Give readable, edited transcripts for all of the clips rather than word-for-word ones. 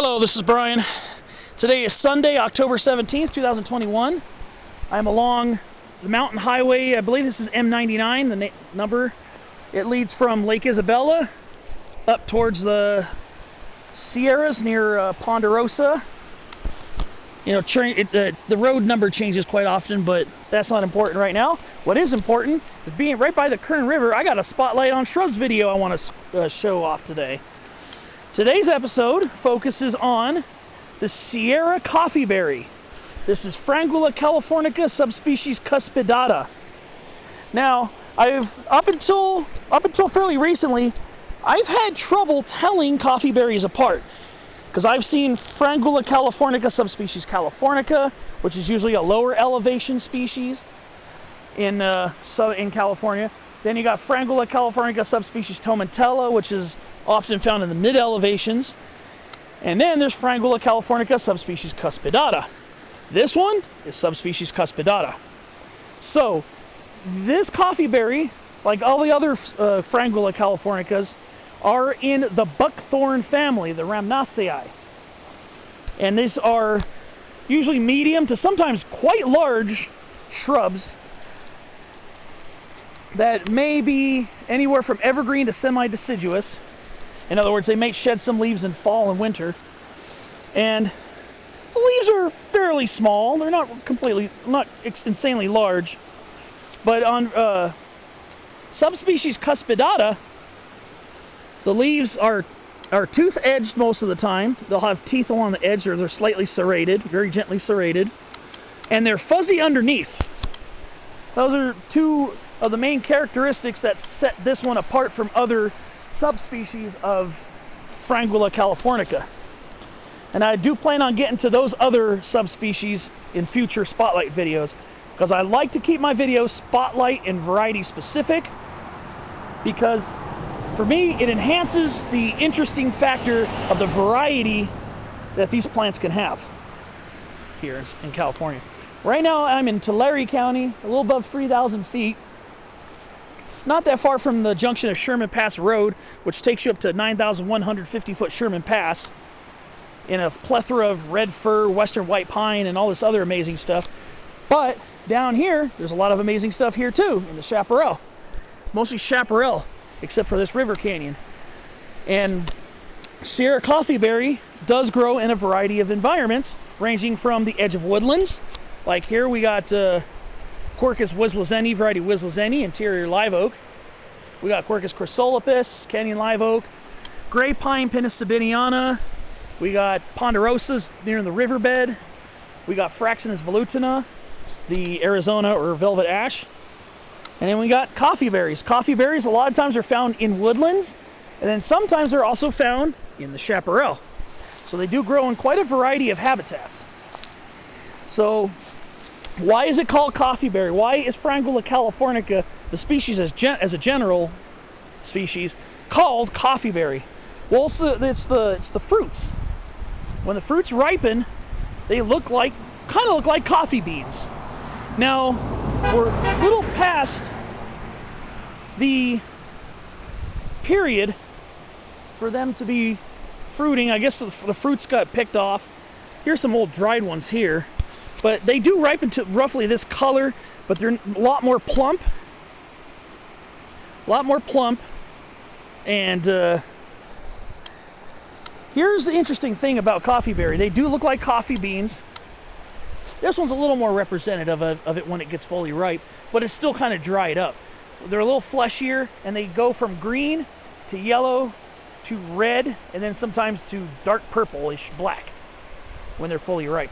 Hello, this is Brian. Today is Sunday, October 17th, 2021. I'm along the mountain highway. I believe this is M99, the number. It leads from Lake Isabella up towards the Sierras near Ponderosa. You know, the road number changes quite often, but that's not important right now. What is important is being right by the Kern River. I got a spotlight on shrubs video I want to show off today. Today's episode focuses on the Sierra coffeeberry. This is Frangula californica, subspecies cuspidata. Now, up until fairly recently, I've had trouble telling coffeeberries apart, because I've seen Frangula californica, subspecies californica, which is usually a lower elevation species in California. Then you got Frangula californica, subspecies tomentella, which is often found in the mid elevations. And then there's Frangula californica, subspecies cuspidata. This one is subspecies cuspidata. So this coffeeberry, like all the other Frangula californicas, are in the Buckthorn family, the Rhamnaceae. And these are usually medium to sometimes quite large shrubs that may be anywhere from evergreen to semi-deciduous. In other words, they may shed some leaves in fall and winter. And the leaves are fairly small. They're not insanely large. But on subspecies cuspidata, the leaves are tooth-edged most of the time. They'll have teeth along the edge, or they're slightly serrated, very gently serrated. And they're fuzzy underneath. Those are two of the main characteristics that set this one apart from other subspecies of Frangula californica. And I do plan on getting to those other subspecies in future spotlight videos, because I like to keep my videos spotlight and variety specific, because for me it enhances the interesting factor of the variety that these plants can have here in California. Right now I'm in Tulare County, a little above 3,000 feet. Not that far from the junction of Sherman Pass Road, which takes you up to 9,150-foot Sherman Pass, in a plethora of red fir, western white pine, and all this other amazing stuff. But down here, there's a lot of amazing stuff here too, in the chaparral. Mostly chaparral, except for this river canyon. And Sierra coffeeberry does grow in a variety of environments, ranging from the edge of woodlands. Like here we got Quercus wislizeni, variety wislizeni, interior live oak. We got Quercus chrysolipus, canyon live oak, gray pine Pinus sabiniana. We got ponderosas near the riverbed. We got Fraxinus velutina, the Arizona or velvet ash. And then we got coffeeberries. Coffeeberries a lot of times are found in woodlands, and then sometimes they're also found in the chaparral. So they do grow in quite a variety of habitats. So why is it called coffeeberry? Why is Frangula californica, the species as a general species, called coffeeberry? Well, it's the fruits. When the fruits ripen, they kind of look like coffee beans. Now, we're a little past the period for them to be fruiting. I guess the fruits got picked off. Here's some old dried ones here. But they do ripen to roughly this color, but they're a lot more plump. And here's the interesting thing about coffeeberry. They do look like coffee beans. This one's a little more representative of it when it gets fully ripe, but it's still kind of dried up. They're a little fleshier, and they go from green to yellow to red, and then sometimes to dark purplish black when they're fully ripe.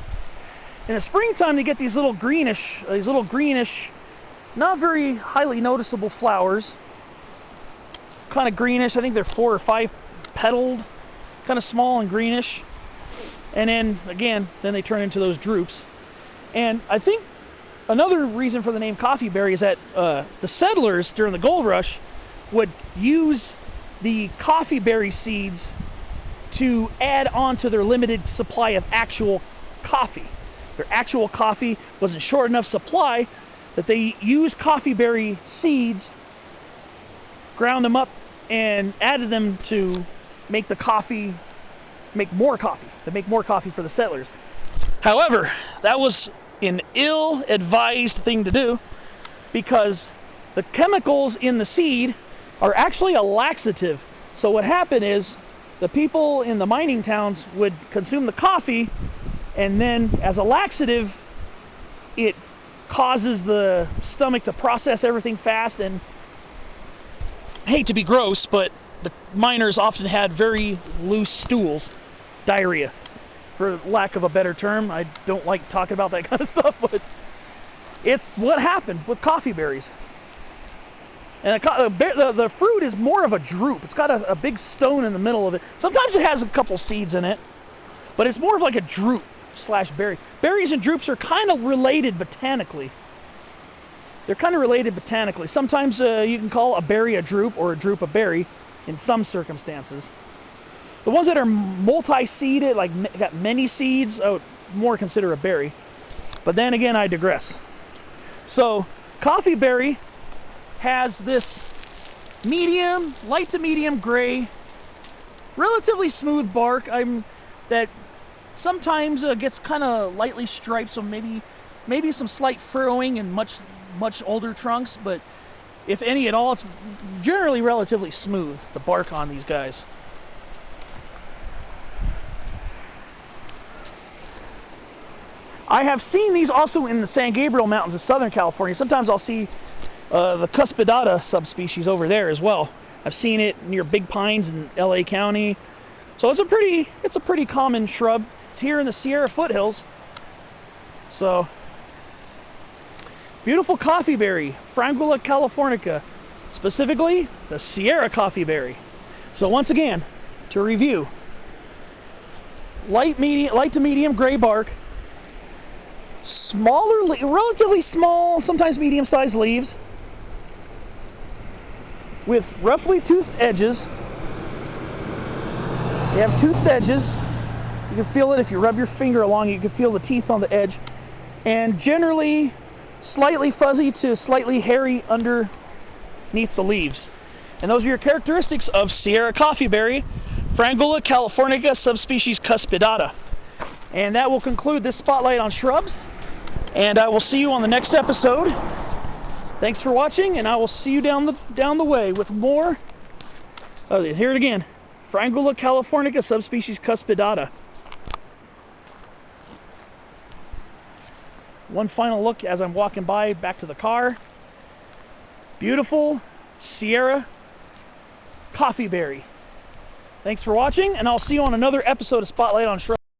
In the springtime, they get these little greenish, not very highly noticeable flowers. Kind of greenish. I think they're 4 or 5 petaled, kind of small and greenish. And then again, they turn into those drupes. And I think another reason for the name coffeeberry is that the settlers during the gold rush would use the coffeeberry seeds to add on to their limited supply of actual coffee. Their actual coffee was in short enough supply that they used coffeeberry seeds, ground them up, and added them to make the coffee make more coffee. They make more coffee for the settlers. However, that was an ill-advised thing to do because the chemicals in the seed are actually a laxative. So what happened is the people in the mining towns would consume the coffee, and then as a laxative, it causes the stomach to process everything fast. And I hate to be gross, but the miners often had very loose stools, diarrhea, for lack of a better term. I don't like talking about that kind of stuff, but it's what happened with coffee berries. And the fruit is more of a drupe. It's got a big stone in the middle of it. Sometimes it has a couple seeds in it, but it's more of like a drupe slash berry. Berries and drupes are kind of related botanically. They're kind of related botanically. Sometimes you can call a berry a drupe or a drupe a berry in some circumstances. The ones that are multi-seeded, like got many seeds, I would more consider a berry. But then again, I digress. So, coffee berry has this medium, light to medium gray, relatively smooth bark. That sometimes gets kind of lightly striped, so maybe some slight furrowing in much older trunks, but if any at all, it's generally relatively smooth, the bark on these guys. I have seen these also in the San Gabriel Mountains of Southern California. Sometimes I'll see the cuspidata subspecies over there as well. I've seen it near Big Pines in LA County. So it's a pretty common shrub. It's here in the Sierra foothills. So beautiful coffee berry, Frangula californica, specifically the Sierra coffee berry. So once again, to review, light to medium gray bark, smaller, relatively small, sometimes medium-sized leaves, with roughly toothed edges. They have toothed edges. You can feel it if you rub your finger along. You can feel the teeth on the edge, and generally slightly fuzzy to slightly hairy underneath the leaves. And those are your characteristics of Sierra coffee berry, Frangula californica, subspecies cuspidata. And that will conclude this spotlight on shrubs, and I will see you on the next episode. Thanks for watching, and I will see you down the way with more. Oh, here it again, Frangula californica, subspecies cuspidata. One final look as I'm walking back to the car. Beautiful Sierra coffee berry. Thanks for watching, and I'll see you on another episode of Spotlight on Shrubs.